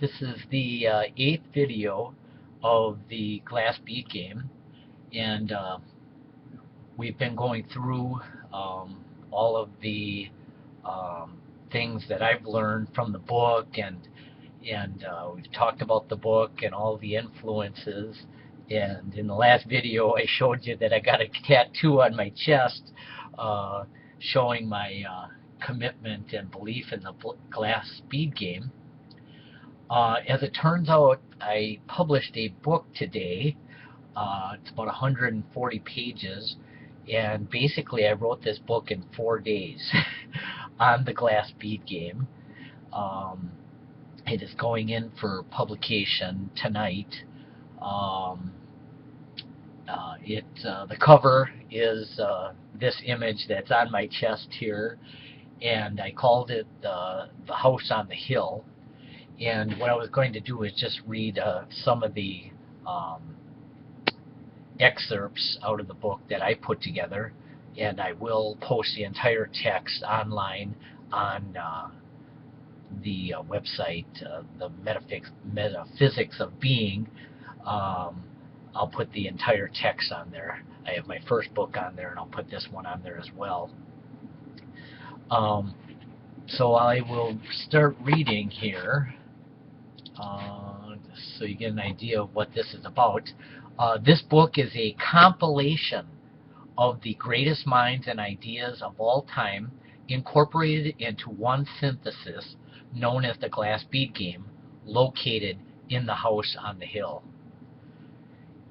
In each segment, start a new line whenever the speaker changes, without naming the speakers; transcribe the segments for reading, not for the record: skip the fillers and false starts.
This is the eighth video of the glass bead game, and we've been going through all of the um, things that I've learned from the book, and we've talked about the book and all the influences. And in the last video, I showed you that I got a tattoo on my chest uh, showing my commitment and belief in the glass bead game. As it turns out, I published a book today. It's about 140 pages, and basically I wrote this book in 4 days on the glass bead game. Um, it is going in for publication tonight. Um, the cover is this image that's on my chest here, and I called it the House on the Hill. And what I was going to do is just read some of the um, excerpts out of the book that I put together, and I will post the entire text online on the website, the Metaphysics of Being. Um, I'll put the entire text on there. I have my first book on there, and I'll put this one on there as well. Um, so I will start reading here. So you get an idea of what this is about. This book is a compilation of the greatest minds and ideas of all time incorporated into one synthesis known as the glass bead game, located in the House on the Hill.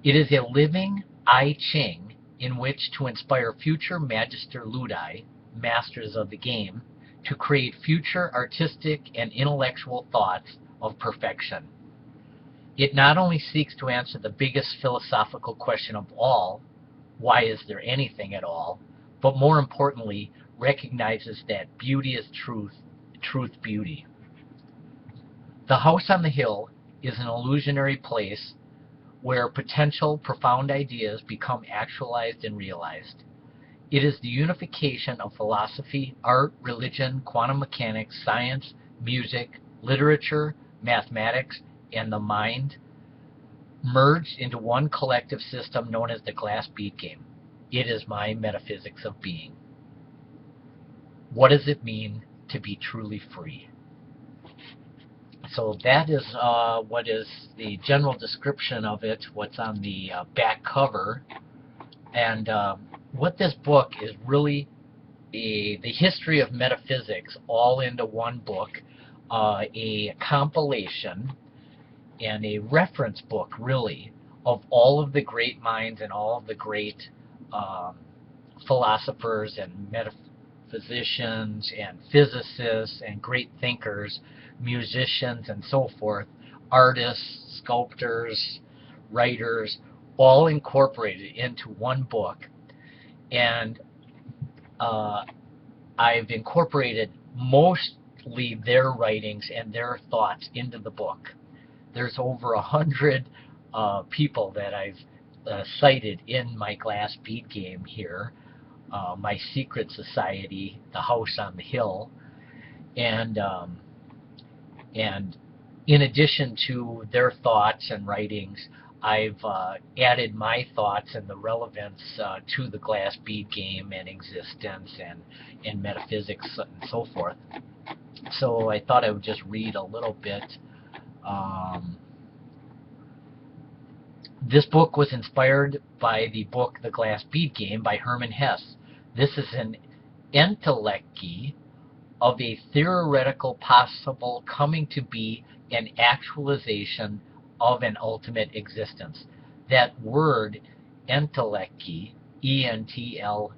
It is a living I Ching in which to inspire future Magister Ludi, masters of the game, to create future artistic and intellectual thoughts of perfection. It not only seeks to answer the biggest philosophical question of all, why is there anything at all, but more importantly, recognizes that beauty is truth, truth beauty. The House on the Hill is an illusionary place where potential profound ideas become actualized and realized. It is the unification of philosophy, art, religion, quantum mechanics, science, music, literature, mathematics, and the mind merged into one collective system known as the glass bead game. It is my metaphysics of being. What does it mean to be truly free? So that is what is the general description of it, what's on the back cover. And what this book is really the history of metaphysics all into one book, a compilation and a reference book, really, of all of the great minds and all of the great philosophers and metaphysicians and physicists and great thinkers, musicians and so forth, artists, sculptors, writers, all incorporated into one book. And I've incorporated mostly their writings and their thoughts into the book. There's over 100 people that I've cited in my glass bead game here, my secret society, the House on the Hill, and in addition to their thoughts and writings, I've added my thoughts and the relevance to the glass bead game and existence and metaphysics and so forth. So I thought I would just read a little bit. This book was inspired by the book The Glass Bead Game by Hermann Hesse. This is an entelechy of a theoretical possible coming to be an actualization of an ultimate existence. That word entelechy, E-N-T-L-E-C-H-Y,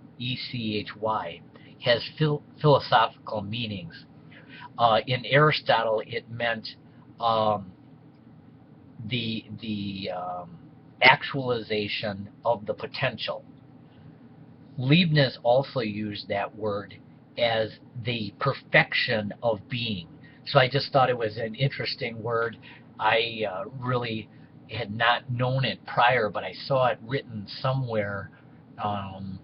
has philosophical meanings. In Aristotle, it meant the actualization of the potential. Leibniz also used that word as the perfection of being. So I just thought it was an interesting word. I really had not known it prior, but I saw it written somewhere and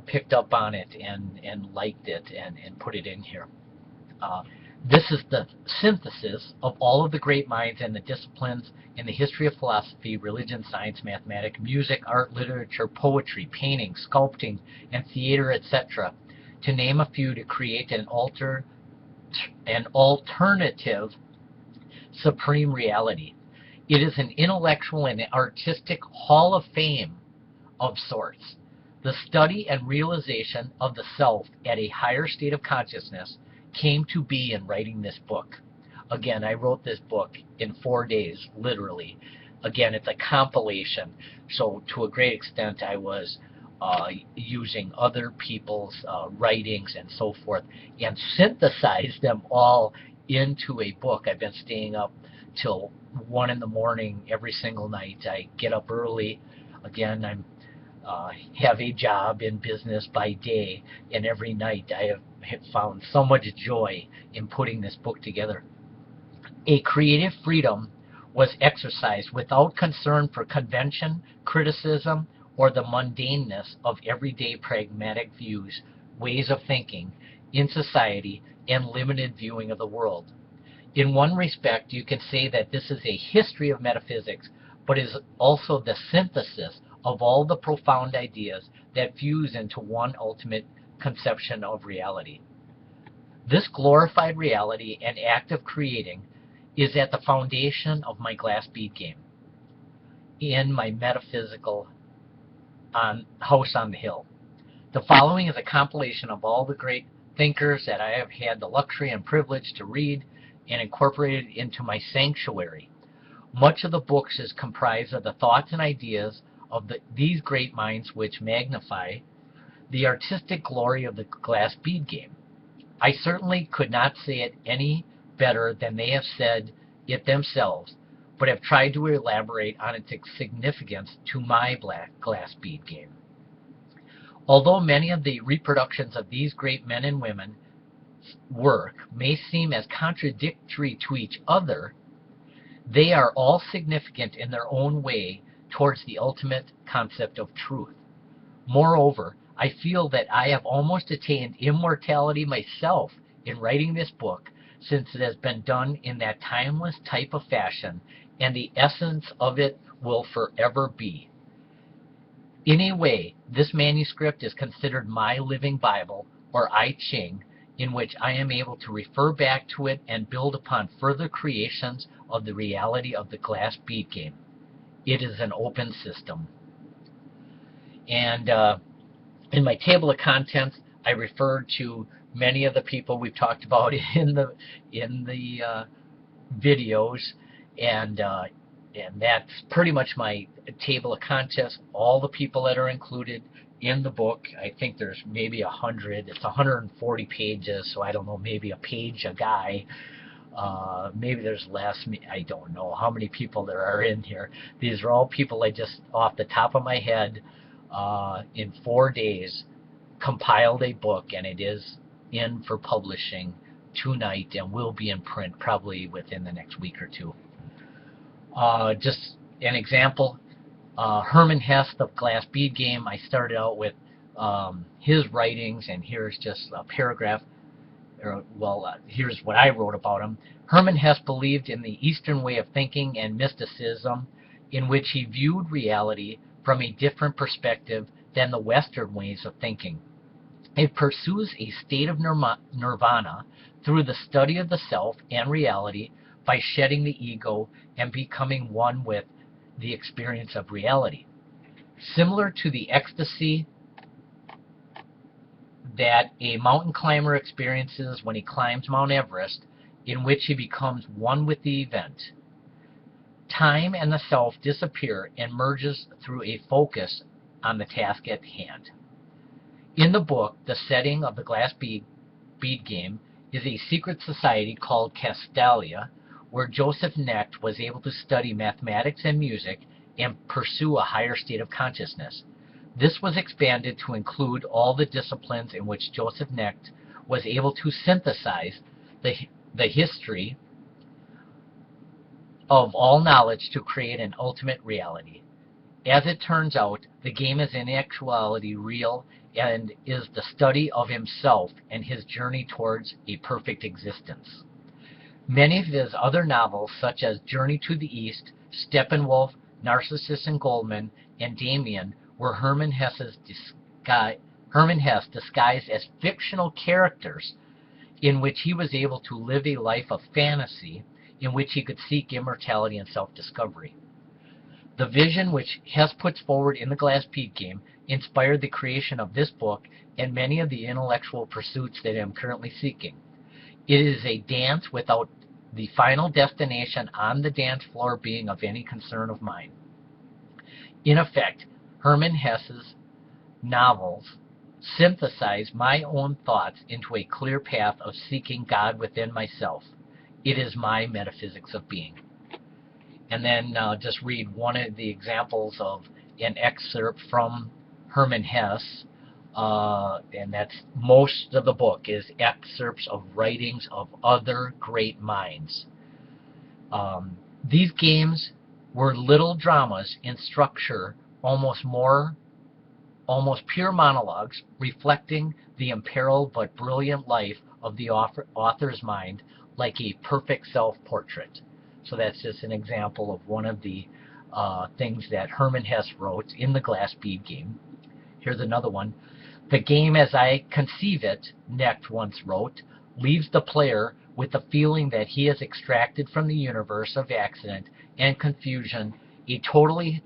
picked up on it and liked it and put it in here. This is the synthesis of all of the great minds and the disciplines in the history of philosophy, religion, science, mathematics, music, art, literature, poetry, painting, sculpting, and theater, etc., to name a few, to create an alternative supreme reality. It is an intellectual and artistic hall of fame of sorts. The study and realization of the self at a higher state of consciousness came to be in writing this book. Again, I wrote this book in 4 days, literally. Again, it's a compilation, so to a great extent I was using other people's writings and so forth and synthesized them all into a book. I've been staying up till 1 in the morning every single night. I get up early. Again, I'm have a job in business by day, and every night I have found so much joy in putting this book together. A creative freedom was exercised without concern for convention, criticism, or the mundaneness of everyday pragmatic views, ways of thinking in society, and limited viewing of the world. In one respect, you can say that this is a history of metaphysics, but is also the synthesis of all the profound ideas that fuse into one ultimate conception of reality. This glorified reality and act of creating is at the foundation of my glass bead game in my metaphysical house on the hill. The following is a compilation of all the great thinkers that I have had the luxury and privilege to read and incorporated into my sanctuary. Much of the books is comprised of the thoughts and ideas of these great minds, which magnify the artistic glory of the glass bead game. I certainly could not say it any better than they have said it themselves, but have tried to elaborate on its significance to my glass bead game. Although many of the reproductions of these great men and women's work may seem as contradictory to each other, they are all significant in their own way towards the ultimate concept of truth. Moreover, I feel that I have almost attained immortality myself in writing this book, since it has been done in that timeless type of fashion, and the essence of it will forever be. In a way, this manuscript is considered my living Bible, or I Ching, in which I am able to refer back to it and build upon further creations of the reality of the glass bead game. It is an open system. And in my table of contents, I referred to many of the people we've talked about in the videos, and that's pretty much my table of contents. All the people that are included in the book. I think there's maybe 100. It's 140 pages, so I don't know, maybe a page a guy. Maybe there's less. I don't know how many people there are in here. These are all people I just, off the top of my head, in 4 days, compiled a book, and it is in for publishing tonight and will be in print probably within the next week or two. Just an example, Hermann Hesse, The Glass Bead Game. I started out with his writings, and here's just a paragraph. Here's what I wrote about him. Hermann Hesse believed in the Eastern way of thinking and mysticism, in which he viewed reality from a different perspective than the Western ways of thinking. It pursues a state of nirvana through the study of the self and reality by shedding the ego and becoming one with the experience of reality. Similar to the ecstasy that a mountain climber experiences when he climbs Mount Everest, in which he becomes one with the event. Time and the self disappear and merges through a focus on the task at hand. In the book, the setting of the glass bead game is a secret society called Castalia, where Joseph Knecht was able to study mathematics and music and pursue a higher state of consciousness. This was expanded to include all the disciplines in which Joseph Knecht was able to synthesize the history of all knowledge to create an ultimate reality. As it turns out, the game is in actuality real and is the study of himself and his journey towards a perfect existence. Many of his other novels, such as Journey to the East, Steppenwolf, Narcissus and Goldman, and Damien, were Hermann Hesse disguised as fictional characters in which he was able to live a life of fantasy in which he could seek immortality and self-discovery. The vision which Hesse puts forward in the Glass Bead Game inspired the creation of this book and many of the intellectual pursuits that I am currently seeking. It is a dance without the final destination on the dance floor being of any concern of mine. In effect, Hermann Hesse's novels synthesize my own thoughts into a clear path of seeking God within myself. It is my metaphysics of being. And then just read one of the examples of an excerpt from Hermann Hesse, and that's most of the book is excerpts of writings of other great minds. These games were little dramas in structure, almost pure monologues, reflecting the imperiled but brilliant life of the author's mind like a perfect self-portrait. So that's just an example of one of the things that Hermann Hesse wrote in the Glass Bead Game. Here's another one. The game as I conceive it, Knecht once wrote, leaves the player with the feeling that he has extracted from the universe of accident and confusion a totally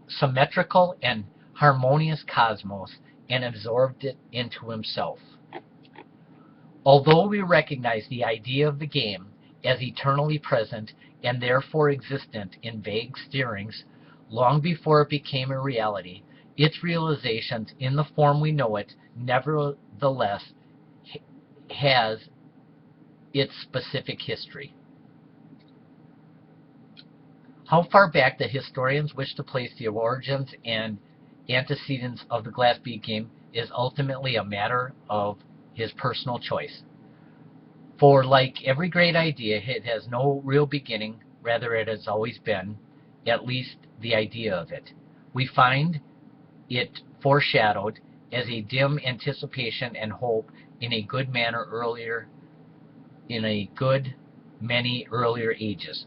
symmetrical and harmonious cosmos and absorbed it into himself. Although we recognize the idea of the game as eternally present and therefore existent in vague stirrings long before it became a reality, its realizations in the form we know it nevertheless has its specific history. How far back the historians wish to place the origins and antecedents of the Glass Bead Game is ultimately a matter of his personal choice. For like every great idea, it has no real beginning, rather it has always been, at least the idea of it. We find it foreshadowed as a dim anticipation and hope in a good manner many earlier ages.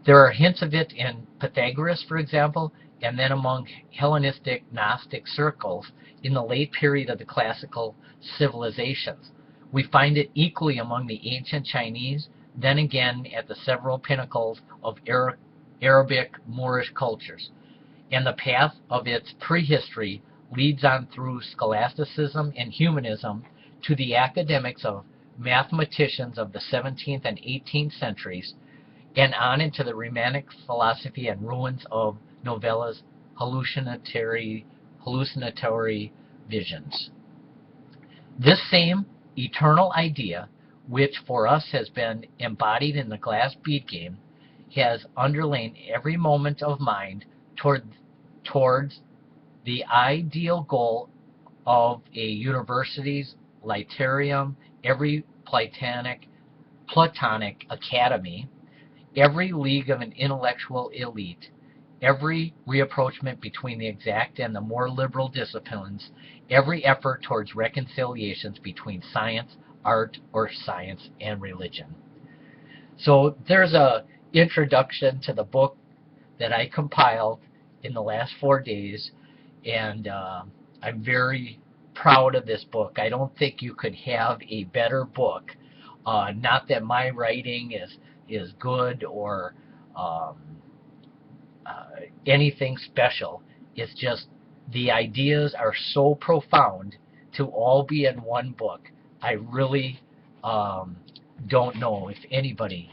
There are hints of it in Pythagoras, for example, and then among Hellenistic Gnostic circles in the late period of the classical civilizations. We find it equally among the ancient Chinese, then again at the several pinnacles of Arabic Moorish cultures. And the path of its prehistory leads on through scholasticism and humanism to the academics of mathematicians of the 17th and 18th centuries, and on into the Romantic philosophy and ruins of Novella's hallucinatory visions. This same eternal idea, which for us has been embodied in the Glass Bead Game, has underlain every moment of mind towards the ideal goal of a university's Lyceum, every Platonic academy, every league of an intellectual elite, every rapprochement between the exact and the more liberal disciplines, every effort towards reconciliations between science, art, or science and religion. So there's a introduction to the book that I compiled in the last 4 days, and I'm very proud of this book. I don't think you could have a better book. Not that my writing is good or anything special. It's just the ideas are so profound to all be in one book. I really don't know if anybody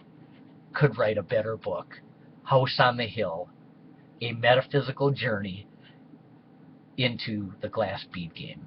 could write a better book. House on the Hill, a metaphysical journey into the Glass Bead Game.